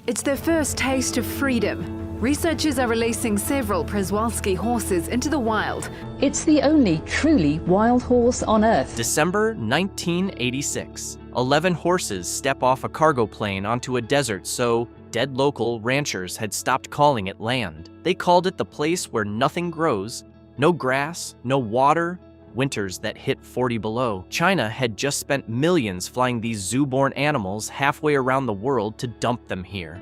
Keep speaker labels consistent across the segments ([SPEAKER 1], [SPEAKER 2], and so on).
[SPEAKER 1] It's their first taste of freedom. Researchers are releasing several Przewalski horses into the wild.
[SPEAKER 2] It's the only truly wild horse on Earth.
[SPEAKER 3] December 1986. 11 horses step off a cargo plane onto a desert, so dead local ranchers had stopped calling it land. They called it the place where nothing grows, no grass, no water, winters that hit 40 below. China had just spent millions flying these zoo-born animals halfway around the world to dump them here.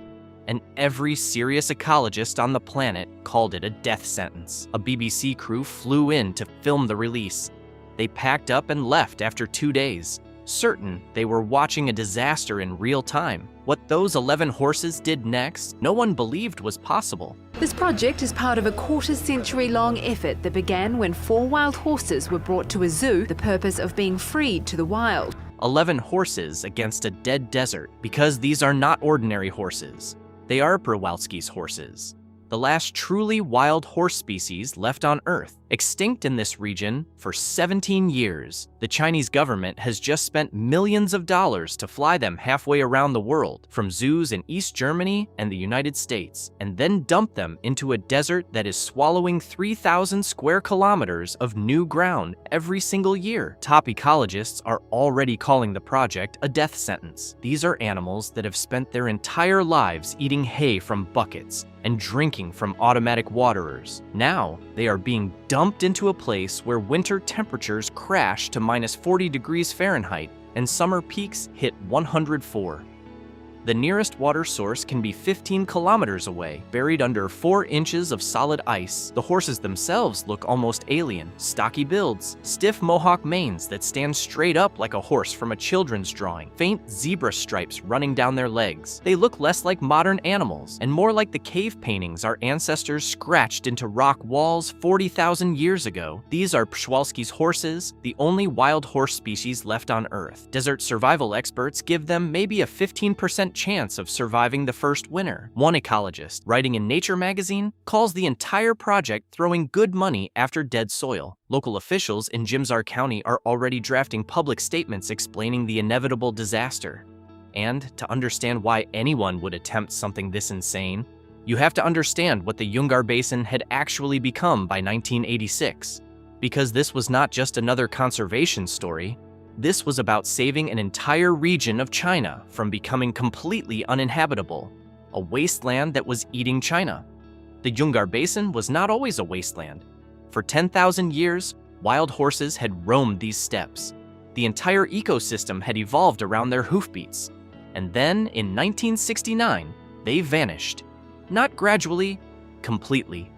[SPEAKER 3] And every serious ecologist on the planet called it a death sentence. A BBC crew flew in to film the release. They packed up and left after 2 days, certain they were watching a disaster in real time. What those 11 horses did next, no one believed was possible.
[SPEAKER 1] This project is part of a quarter-century-long effort that began when 4 wild horses were brought to a zoo, the purpose of being freed to the wild.
[SPEAKER 3] 11 horses against a dead desert, because these are not ordinary horses. They are Przewalski's horses, the last truly wild horse species left on Earth. Extinct in this region for 17 years, the Chinese government has just spent millions of dollars to fly them halfway around the world, from zoos in East Germany and the United States, and then dump them into a desert that is swallowing 3,000 square kilometers of new ground every single year. Top ecologists are already calling the project a death sentence. These are animals that have spent their entire lives eating hay from buckets and drinking from automatic waterers. Now, they are being dumped into a place where winter temperatures crash to minus 40 degrees Fahrenheit and summer peaks hit 104. The nearest water source can be 15 kilometers away, buried under 4 inches of solid ice. The horses themselves look almost alien. Stocky builds, stiff mohawk manes that stand straight up like a horse from a children's drawing, faint zebra stripes running down their legs. They look less like modern animals and more like the cave paintings our ancestors scratched into rock walls 40,000 years ago. These are Przewalski's horses, the only wild horse species left on Earth. Desert survival experts give them maybe a 15% chance of surviving the first winter. One ecologist, writing in Nature magazine, calls the entire project throwing good money after dead soil. Local officials in Junggar County are already drafting public statements explaining the inevitable disaster. And to understand why anyone would attempt something this insane, you have to understand what the Junggar Basin had actually become by 1986. Because this was not just another conservation story. This was about saving an entire region of China from becoming completely uninhabitable, a wasteland that was eating China. The Junggar Basin was not always a wasteland. For 10,000 years, wild horses had roamed these steppes. The entire ecosystem had evolved around their hoofbeats. And then, in 1969, they vanished. Not gradually, completely.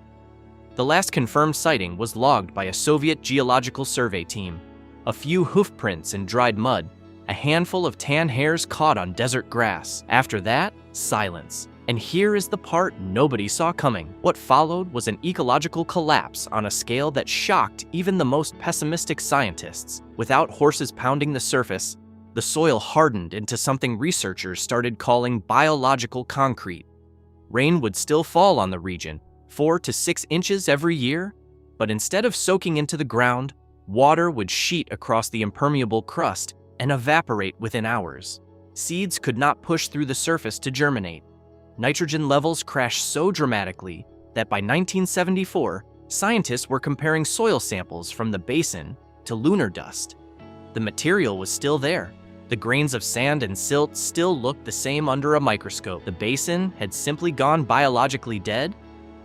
[SPEAKER 3] The last confirmed sighting was logged by a Soviet geological survey team. A few hoof prints in dried mud, a handful of tan hairs caught on desert grass. After that, silence. And here is the part nobody saw coming. What followed was an ecological collapse on a scale that shocked even the most pessimistic scientists. Without horses pounding the surface, the soil hardened into something researchers started calling biological concrete. Rain would still fall on the region, 4 to 6 inches every year, but instead of soaking into the ground, water would sheet across the impermeable crust and evaporate within hours. Seeds could not push through the surface to germinate. Nitrogen levels crashed so dramatically that by 1974, scientists were comparing soil samples from the basin to lunar dust. The material was still there. The grains of sand and silt still looked the same under a microscope. The basin had simply gone biologically dead,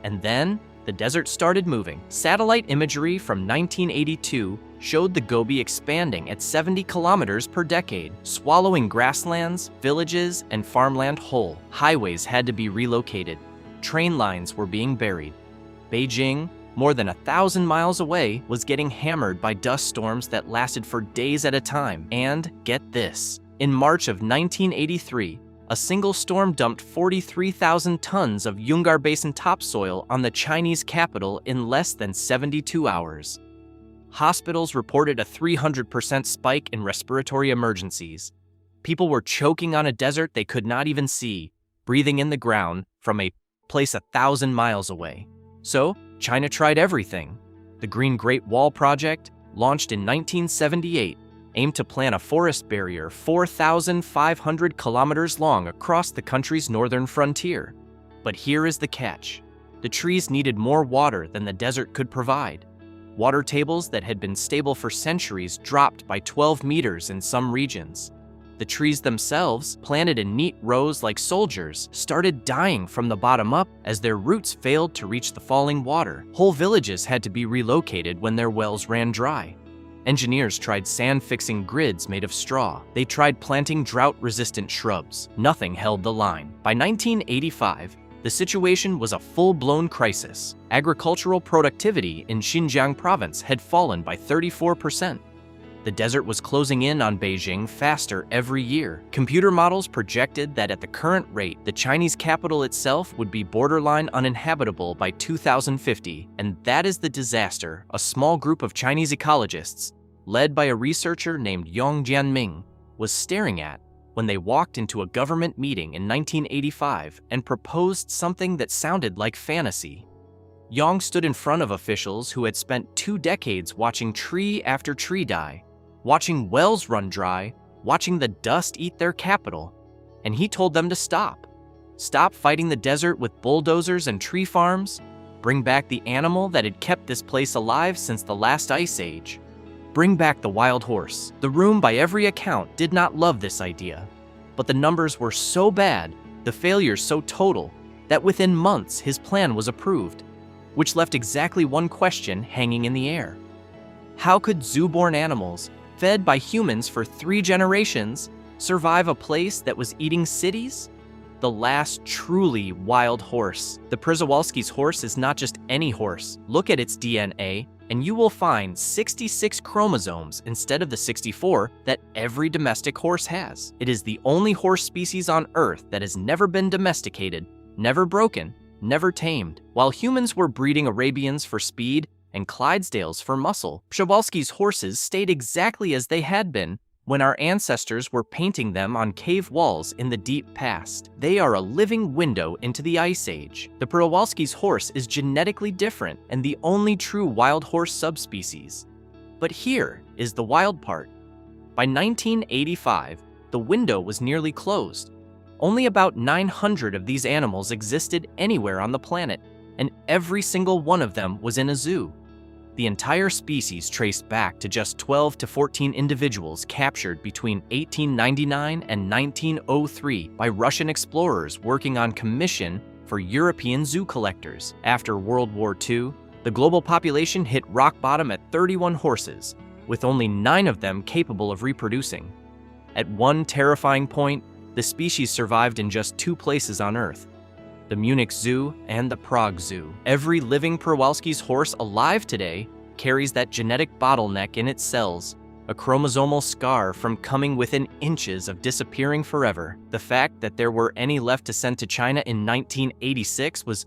[SPEAKER 3] and then the desert started moving. Satellite imagery from 1982 showed the Gobi expanding at 70 kilometers per decade, swallowing grasslands, villages, and farmland whole. Highways had to be relocated. Train lines were being buried. Beijing, more than 1,000 miles away, was getting hammered by dust storms that lasted for days at a time. And get this, in March of 1983, a single storm dumped 43,000 tons of Junggar Basin topsoil on the Chinese capital in less than 72 hours. Hospitals reported a 300% spike in respiratory emergencies. People were choking on a desert they could not even see, breathing in the ground from a place 1,000 miles away. So, China tried everything. The Green Great Wall Project, launched in 1978, aimed to plant a forest barrier 4,500 kilometers long across the country's northern frontier. But here is the catch. The trees needed more water than the desert could provide. Water tables that had been stable for centuries dropped by 12 meters in some regions. The trees themselves, planted in neat rows like soldiers, started dying from the bottom up as their roots failed to reach the falling water. Whole villages had to be relocated when their wells ran dry. Engineers tried sand-fixing grids made of straw. They tried planting drought-resistant shrubs. Nothing held the line. By 1985, the situation was a full-blown crisis. Agricultural productivity in Xinjiang province had fallen by 34%. The desert was closing in on Beijing faster every year. Computer models projected that at the current rate, the Chinese capital itself would be borderline uninhabitable by 2050. And that is the disaster a small group of Chinese ecologists, led by a researcher named Yang Jianming, was staring at when they walked into a government meeting in 1985 and proposed something that sounded like fantasy. Yang stood in front of officials who had spent 2 decades watching tree after tree die, watching wells run dry, watching the dust eat their capital, and he told them to stop. Stop fighting the desert with bulldozers and tree farms, bring back the animal that had kept this place alive since the last ice age. Bring back the wild horse. The room, by every account, did not love this idea. But the numbers were so bad, the failures so total, that within months his plan was approved, which left exactly one question hanging in the air. How could zoo-born animals, fed by humans for 3 generations, survive a place that was eating cities? The last truly wild horse. The Przewalski's horse is not just any horse. Look at its DNA, and you will find 66 chromosomes instead of the 64 that every domestic horse has. It is the only horse species on Earth that has never been domesticated, never broken, never tamed. While humans were breeding Arabians for speed and Clydesdales for muscle, Przewalski's horses stayed exactly as they had been when our ancestors were painting them on cave walls in the deep past. They are a living window into the Ice Age. The Przewalski's horse is genetically different and the only true wild horse subspecies. But here is the wild part. By 1985, the window was nearly closed. Only about 900 of these animals existed anywhere on the planet, and every single one of them was in a zoo. The entire species traced back to just 12 to 14 individuals captured between 1899 and 1903 by Russian explorers working on commission for European zoo collectors. After World War II, the global population hit rock bottom at 31 horses, with only 9 of them capable of reproducing. At one terrifying point, the species survived in just 2 places on Earth: the Munich Zoo and the Prague Zoo. Every living Przewalski's horse alive today carries that genetic bottleneck in its cells, a chromosomal scar from coming within inches of disappearing forever. The fact that there were any left to send to China in 1986 was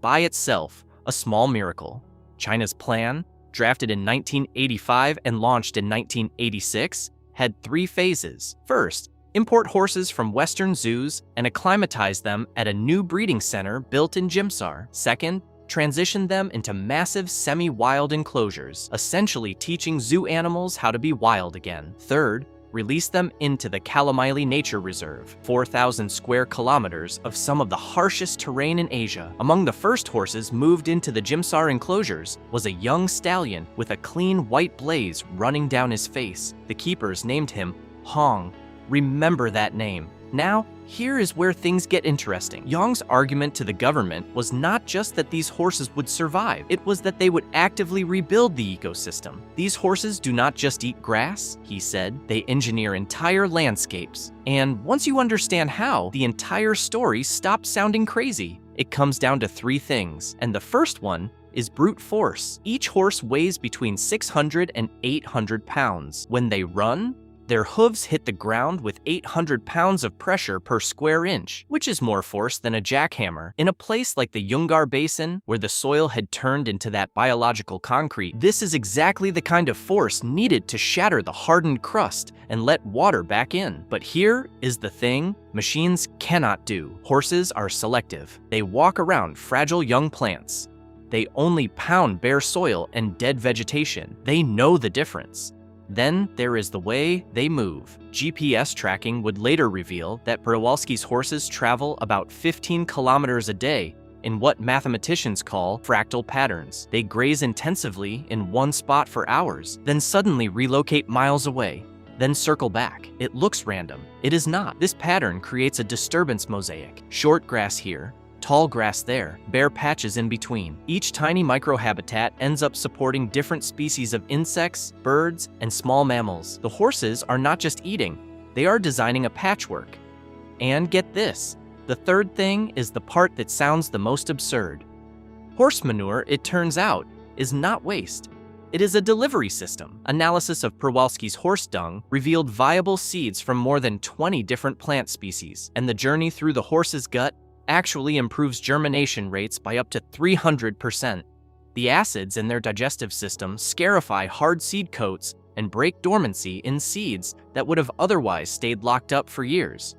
[SPEAKER 3] by itself a small miracle. China's plan, drafted in 1985 and launched in 1986, had 3 phases. First, import horses from Western zoos and acclimatize them at a new breeding center built in Jimsar. Second, transition them into massive semi-wild enclosures, essentially teaching zoo animals how to be wild again. Third, release them into the Kalamyli Nature Reserve, 4,000 square kilometers of some of the harshest terrain in Asia. Among the first horses moved into the Jimsar enclosures was a young stallion with a clean white blaze running down his face. The keepers named him Hong. Remember that name. Now, here is where things get interesting. Yang's argument to the government was not just that these horses would survive, it was that they would actively rebuild the ecosystem. These horses do not just eat grass, he said, they engineer entire landscapes. And once you understand how, the entire story stops sounding crazy. It comes down to 3 things, and the first one is brute force. Each horse weighs between 600 and 800 pounds. When they run, their hooves hit the ground with 800 pounds of pressure per square inch, which is more force than a jackhammer. In a place like the Junggar Basin, where the soil had turned into that biological concrete, this is exactly the kind of force needed to shatter the hardened crust and let water back in. But here is the thing machines cannot do. Horses are selective. They walk around fragile young plants. They only pound bare soil and dead vegetation. They know the difference. Then there is the way they move. GPS tracking would later reveal that Przewalski's horses travel about 15 kilometers a day in what mathematicians call fractal patterns. They graze intensively in one spot for hours, then suddenly relocate miles away, then circle back. It looks random. It is not. This pattern creates a disturbance mosaic. Short grass here, tall grass there, bare patches in between. Each tiny microhabitat ends up supporting different species of insects, birds, and small mammals. The horses are not just eating, they are designing a patchwork. And get this, the third thing is the part that sounds the most absurd. Horse manure, it turns out, is not waste. It is a delivery system. Analysis of Przewalski's horse dung revealed viable seeds from more than 20 different plant species, and the journey through the horse's gut actually improves germination rates by up to 300%. The acids in their digestive system scarify hard seed coats and break dormancy in seeds that would have otherwise stayed locked up for years.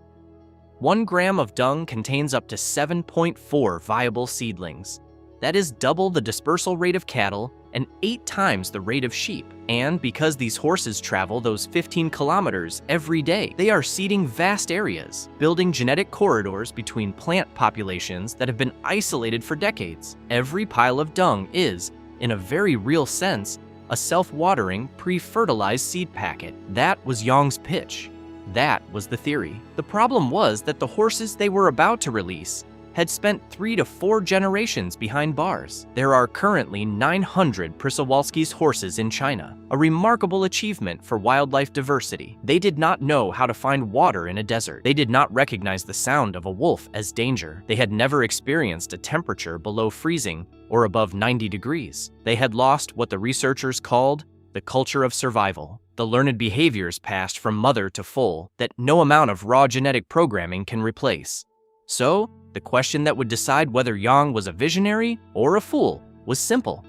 [SPEAKER 3] 1 gram of dung contains up to 7.4 viable seedlings. That is double the dispersal rate of cattle and 8 times the rate of sheep. And because these horses travel those 15 kilometers every day, they are seeding vast areas, building genetic corridors between plant populations that have been isolated for decades. Every pile of dung is, in a very real sense, a self-watering, pre-fertilized seed packet. That was Jung's pitch. That was the theory. The problem was that the horses they were about to release had spent 3 to 4 generations behind bars. There are currently 900 Przewalski's horses in China, a remarkable achievement for wildlife diversity. They did not know how to find water in a desert. They did not recognize the sound of a wolf as danger. They had never experienced a temperature below freezing or above 90 degrees. They had lost what the researchers called the culture of survival. The learned behaviors passed from mother to foal that no amount of raw genetic programming can replace. So, the question that would decide whether Jung was a visionary or a fool was simple.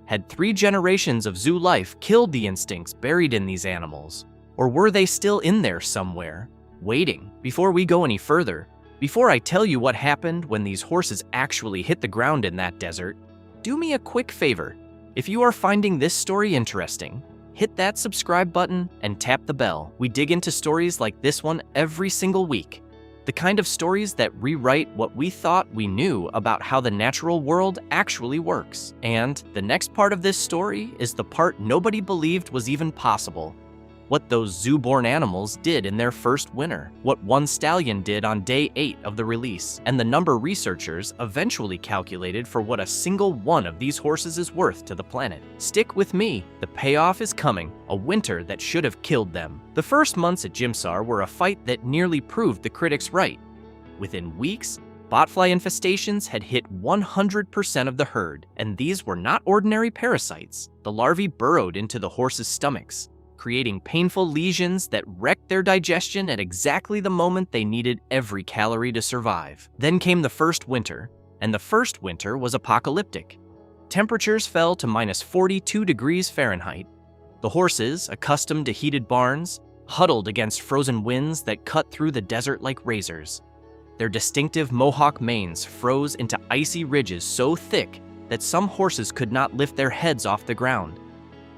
[SPEAKER 3] Had 3 generations of zoo life killed the instincts buried in these animals? Or were they still in there somewhere, waiting? Before we go any further, before I tell you what happened when these horses actually hit the ground in that desert, do me a quick favor. If you are finding this story interesting, hit that subscribe button and tap the bell. We dig into stories like this one every single week. The kind of stories that rewrite what we thought we knew about how the natural world actually works. And the next part of this story is the part nobody believed was even possible. What those zoo-born animals did in their first winter, what one stallion did on day 8 of the release, and the number researchers eventually calculated for what a single one of these horses is worth to the planet. Stick with me, the payoff is coming, a winter that should have killed them. The first months at Jimsar were a fight that nearly proved the critics right. Within weeks, botfly infestations had hit 100% of the herd, and these were not ordinary parasites. The larvae burrowed into the horses' stomachs, creating painful lesions that wrecked their digestion at exactly the moment they needed every calorie to survive. Then came the first winter, and the first winter was apocalyptic. Temperatures fell to minus 42 degrees Fahrenheit. The horses, accustomed to heated barns, huddled against frozen winds that cut through the desert like razors. Their distinctive mohawk manes froze into icy ridges so thick that some horses could not lift their heads off the ground.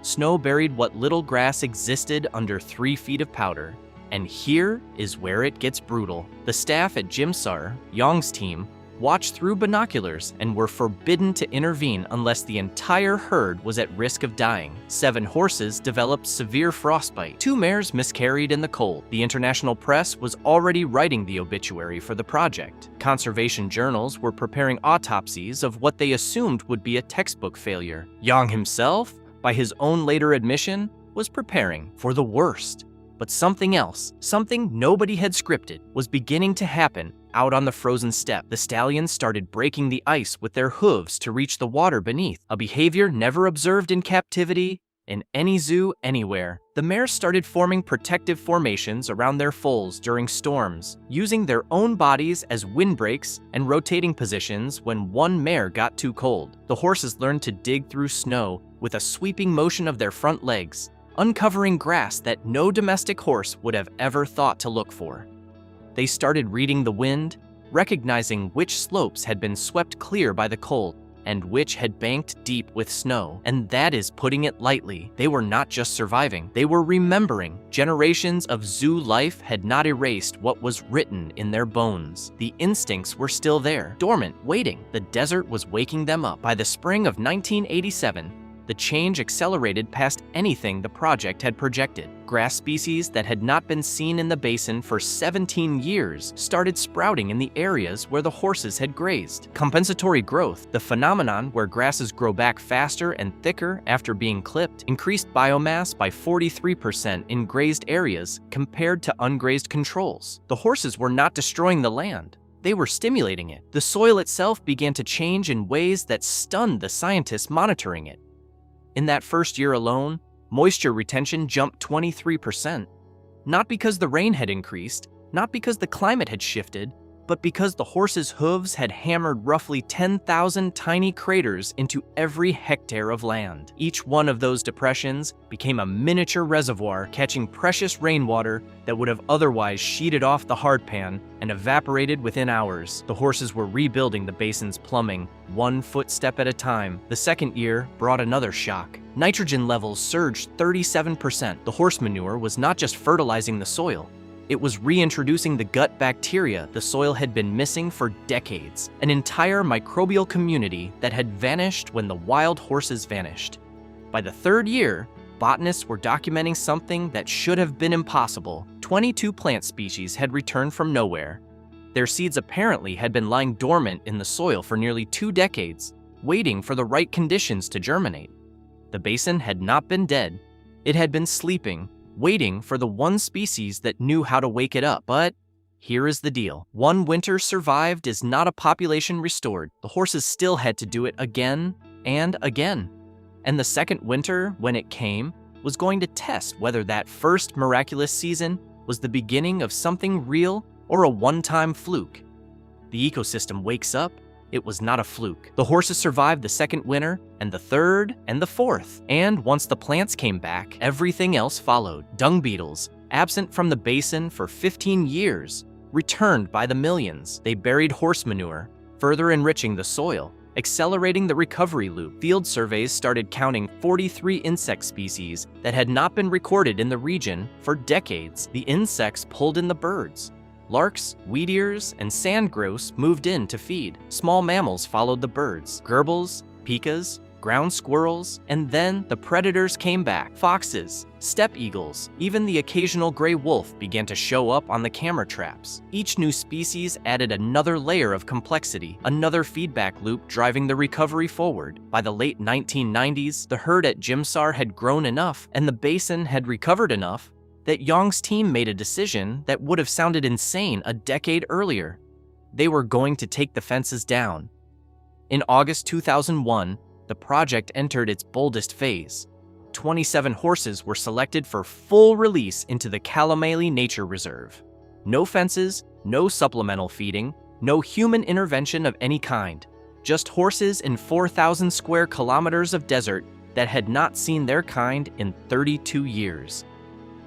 [SPEAKER 3] Snow buried what little grass existed under 3 feet of powder. And here is where it gets brutal. The staff at Jimsar, Jung's team, watched through binoculars and were forbidden to intervene unless the entire herd was at risk of dying. 7 horses developed severe frostbite. 2 mares miscarried in the cold. The international press was already writing the obituary for the project. Conservation journals were preparing autopsies of what they assumed would be a textbook failure. Jung himself, by his own later admission, was preparing for the worst. But something else, something nobody had scripted, was beginning to happen out on the frozen steppe. The stallions started breaking the ice with their hooves to reach the water beneath, a behavior never observed in captivity in any zoo anywhere. The mares started forming protective formations around their foals during storms, using their own bodies as windbreaks and rotating positions when one mare got too cold. The horses learned to dig through snow with a sweeping motion of their front legs, uncovering grass that no domestic horse would have ever thought to look for. They started reading the wind, recognizing which slopes had been swept clear by the cold, and which had banked deep with snow. And that is putting it lightly. They were not just surviving, they were remembering. Generations of zoo life had not erased what was written in their bones. The instincts were still there, dormant, waiting. The desert was waking them up. By the spring of 1987, the change accelerated past anything the project had projected. Grass species that had not been seen in the basin for 17 years started sprouting in the areas where the horses had grazed. Compensatory growth, the phenomenon where grasses grow back faster and thicker after being clipped, increased biomass by 43% in grazed areas compared to ungrazed controls. The horses were not destroying the land. They were stimulating it. The soil itself began to change in ways that stunned the scientists monitoring it. In that first year alone, moisture retention jumped 23%. Not because the rain had increased, not because the climate had shifted, but because the horses' hooves had hammered roughly 10,000 tiny craters into every hectare of land. Each one of those depressions became a miniature reservoir catching precious rainwater that would have otherwise sheeted off the hardpan and evaporated within hours. The horses were rebuilding the basin's plumbing, one footstep at a time. The second year brought another shock. Nitrogen levels surged 37%. The horse manure was not just fertilizing the soil, it was reintroducing the gut bacteria the soil had been missing for decades, an entire microbial community that had vanished when the wild horses vanished. By the third year, botanists were documenting something that should have been impossible. 22 plant species had returned from nowhere. Their seeds apparently had been lying dormant in the soil for nearly 2 decades, waiting for the right conditions to germinate. The basin had not been dead. It had been sleeping, waiting for the one species that knew how to wake it up. But here is the deal. One winter survived is not a population restored. The horses still had to do it again and again. And the second winter, when it came, was going to test whether that first miraculous season was the beginning of something real or a one-time fluke. The ecosystem wakes up. It was not a fluke. The horses survived the second winter, and the third, and the fourth. And once the plants came back, everything else followed. Dung beetles, absent from the basin for 15 years, returned by the millions. They buried horse manure, further enriching the soil, accelerating the recovery loop. Field surveys started counting 43 insect species that had not been recorded in the region for decades. The insects pulled in the birds. Larks, wheat ears, and sand grouse moved in to feed. Small mammals followed the birds. Gerbils, pikas, ground squirrels, and then the predators came back. Foxes, steppe eagles, even the occasional gray wolf began to show up on the camera traps. Each new species added another layer of complexity, another feedback loop driving the recovery forward. By the late 1990s, the herd at Jimsar had grown enough and the basin had recovered enough that Yong's team made a decision that would have sounded insane a decade earlier. They were going to take the fences down. In August 2001, the project entered its boldest phase. 27 horses were selected for full release into the Kalameli Nature Reserve. No fences, no supplemental feeding, no human intervention of any kind. Just horses in 4,000 square kilometers of desert that had not seen their kind in 32 years.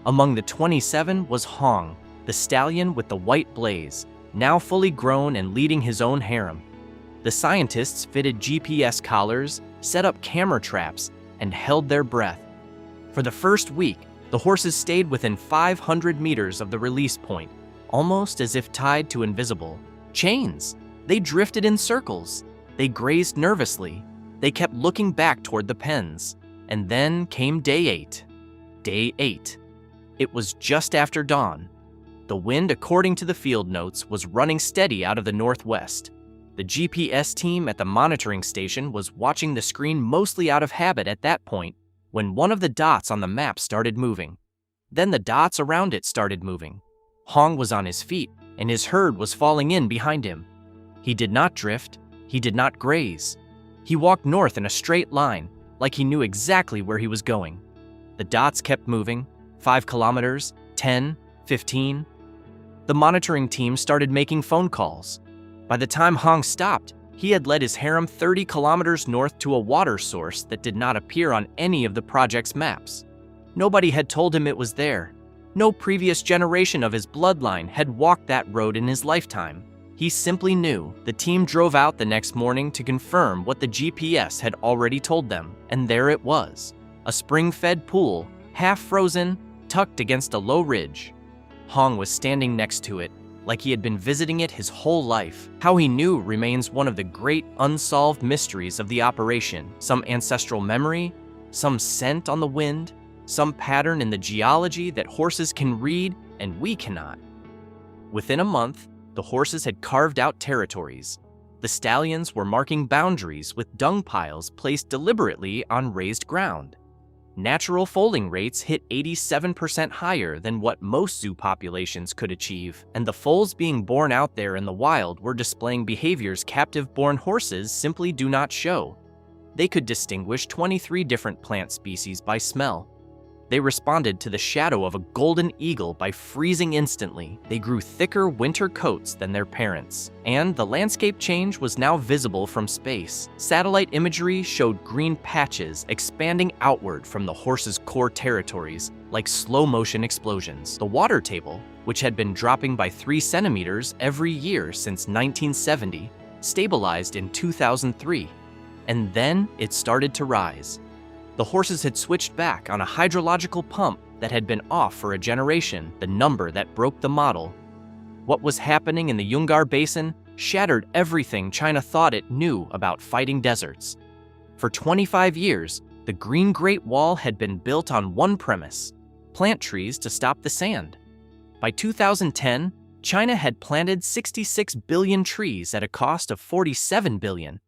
[SPEAKER 3] Among the 27 was Hong, the stallion with the white blaze, now fully grown and leading his own harem. The scientists fitted GPS collars, set up camera traps, and held their breath. For the first week, the horses stayed within 500 meters of the release point, almost as if tied to invisible chains. They drifted in circles. They grazed nervously. They kept looking back toward the pens. And then came day 8. Day 8. It was just after dawn. The wind, according to the field notes, was running steady out of the northwest. The GPS team at the monitoring station was watching the screen mostly out of habit at that point when one of the dots on the map started moving. Then the dots around it started moving. Hong was on his feet, and his herd was falling in behind him. He did not drift. He did not graze. He walked north in a straight line, like he knew exactly where he was going. The dots kept moving. 5 kilometers, 10, 15. The monitoring team started making phone calls. By the time Hong stopped, he had led his harem 30 kilometers north to a water source that did not appear on any of the project's maps. Nobody had told him it was there. No previous generation of his bloodline had walked that road in his lifetime. He simply knew. The team drove out the next morning to confirm what the GPS had already told them, and there it was. A spring-fed pool, half frozen, tucked against a low ridge. Hong was standing next to it, like he had been visiting it his whole life. How he knew remains one of the great unsolved mysteries of the operation. Some ancestral memory, some scent on the wind, some pattern in the geology that horses can read and we cannot. Within a month, the horses had carved out territories. The stallions were marking boundaries with dung piles placed deliberately on raised ground. Natural foaling rates hit 87% higher than what most zoo populations could achieve, and the foals being born out there in the wild were displaying behaviors captive-born horses simply do not show. They could distinguish 23 different plant species by smell. They responded to the shadow of a golden eagle by freezing instantly. They grew thicker winter coats than their parents. And the landscape change was now visible from space. Satellite imagery showed green patches expanding outward from the horses' core territories, like slow-motion explosions. The water table, which had been dropping by 3 centimeters every year since 1970, stabilized in 2003. And then it started to rise. The horses had switched back on a hydrological pump that had been off for a generation, the number that broke the model. What was happening in the Junggar Basin shattered everything China thought it knew about fighting deserts. For 25 years, the Green Great Wall had been built on one premise: plant trees to stop the sand. By 2010, China had planted 66 billion trees at a cost of 47 billion.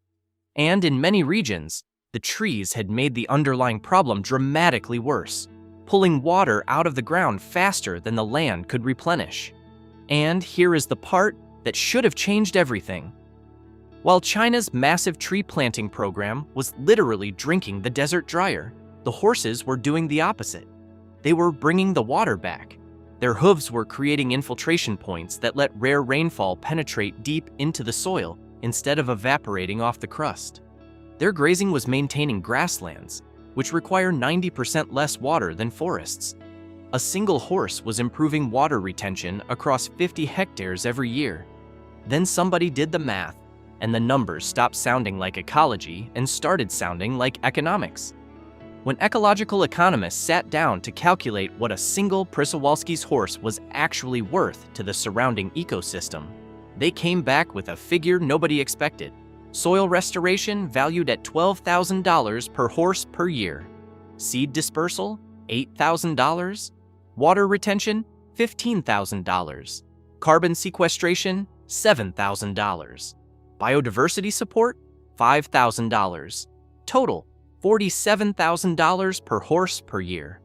[SPEAKER 3] And in many regions, the trees had made the underlying problem dramatically worse, pulling water out of the ground faster than the land could replenish. And here is the part that should have changed everything. While China's massive tree planting program was literally drinking the desert drier, the horses were doing the opposite. They were bringing the water back. Their hooves were creating infiltration points that let rare rainfall penetrate deep into the soil instead of evaporating off the crust. Their grazing was maintaining grasslands, which require 90% less water than forests. A single horse was improving water retention across 50 hectares every year. Then somebody did the math, and the numbers stopped sounding like ecology and started sounding like economics. When ecological economists sat down to calculate what a single Przewalski's horse was actually worth to the surrounding ecosystem, they came back with a figure nobody expected. Soil restoration valued at $12,000 per horse per year. Seed dispersal, $8,000. Water retention, $15,000. Carbon sequestration, $7,000. Biodiversity support, $5,000. Total, $47,000 per horse per year.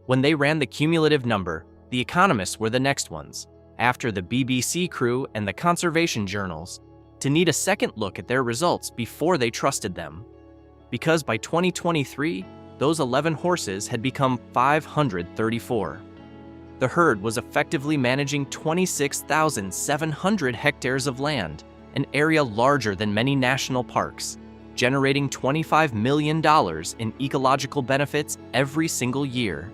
[SPEAKER 3] When they ran the cumulative number, the economists were the next ones, after the BBC crew and the conservation journals, to need a second look at their results before they trusted them. Because by 2023, those 11 horses had become 534. The herd was effectively managing 26,700 hectares of land, an area larger than many national parks, generating $25 million in ecological benefits every single year.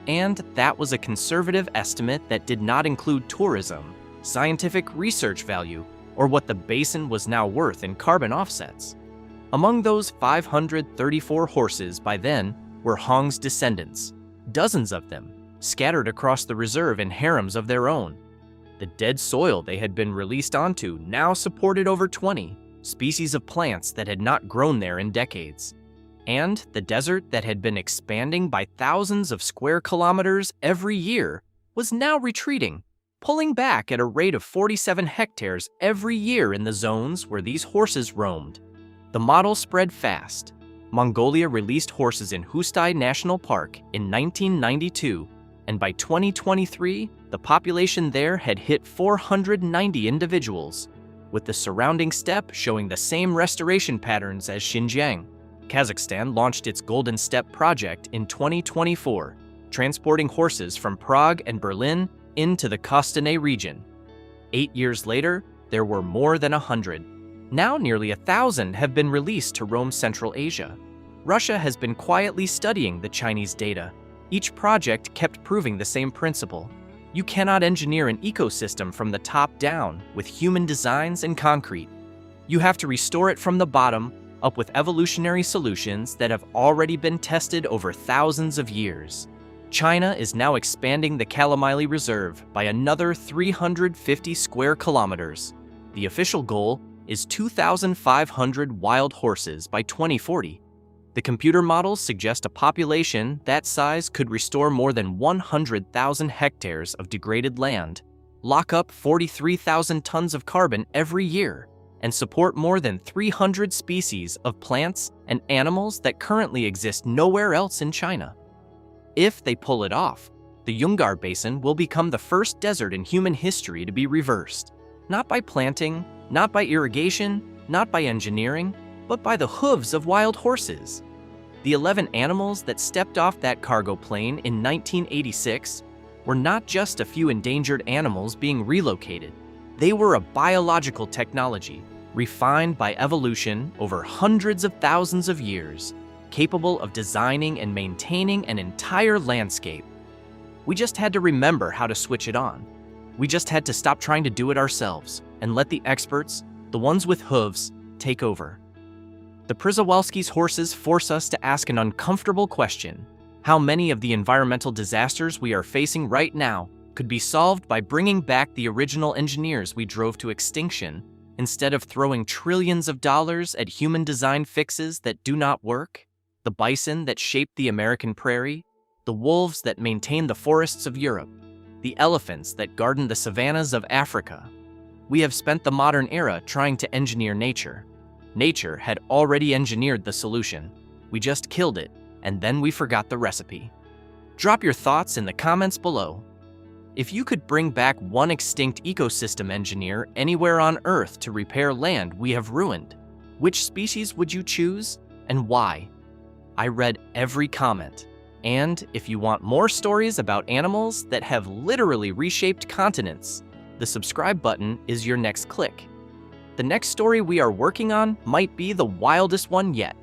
[SPEAKER 3] And that was a conservative estimate that did not include tourism, scientific research value, or what the basin was now worth in carbon offsets. Among those 534 horses by then were Hong's descendants, dozens of them, scattered across the reserve in harems of their own. The dead soil they had been released onto now supported over 20 species of plants that had not grown there in decades. And the desert that had been expanding by thousands of square kilometers every year was now retreating, pulling back at a rate of 47 hectares every year in the zones where these horses roamed. The model spread fast. Mongolia released horses in Hustai National Park in 1992, and by 2023, the population there had hit 490 individuals, with the surrounding steppe showing the same restoration patterns as Xinjiang. Kazakhstan launched its Golden Steppe project in 2024, transporting horses from Prague and Berlin into the Kostanay region. 8 years later, there were more than 100. Now nearly 1,000 have been released to roam Central Asia. Russia has been quietly studying the Chinese data. Each project kept proving the same principle. You cannot engineer an ecosystem from the top down with human designs and concrete. You have to restore it from the bottom up with evolutionary solutions that have already been tested over thousands of years. China is now expanding the Kalamili Reserve by another 350 square kilometers. The official goal is 2,500 wild horses by 2040. The computer models suggest a population that size could restore more than 100,000 hectares of degraded land, lock up 43,000 tons of carbon every year, and support more than 300 species of plants and animals that currently exist nowhere else in China. If they pull it off, the Junggar Basin will become the first desert in human history to be reversed. Not by planting, not by irrigation, not by engineering, but by the hooves of wild horses. The 11 animals that stepped off that cargo plane in 1986 were not just a few endangered animals being relocated. They were a biological technology refined by evolution over hundreds of thousands of years, capable of designing and maintaining an entire landscape. We just had to remember how to switch it on. We just had to stop trying to do it ourselves and let the experts, the ones with hooves, take over. The Przewalski's horses force us to ask an uncomfortable question. How many of the environmental disasters we are facing right now could be solved by bringing back the original engineers we drove to extinction instead of throwing trillions of dollars at human-designed fixes that do not work? The bison that shaped the American prairie, the wolves that maintain the forests of Europe, the elephants that garden the savannas of Africa. We have spent the modern era trying to engineer nature. Nature had already engineered the solution. We just killed it, and then we forgot the recipe. Drop your thoughts in the comments below. If you could bring back one extinct ecosystem engineer anywhere on Earth to repair land we have ruined, which species would you choose and why? I read every comment. And if you want more stories about animals that have literally reshaped continents, the subscribe button is your next click. The next story we are working on might be the wildest one yet.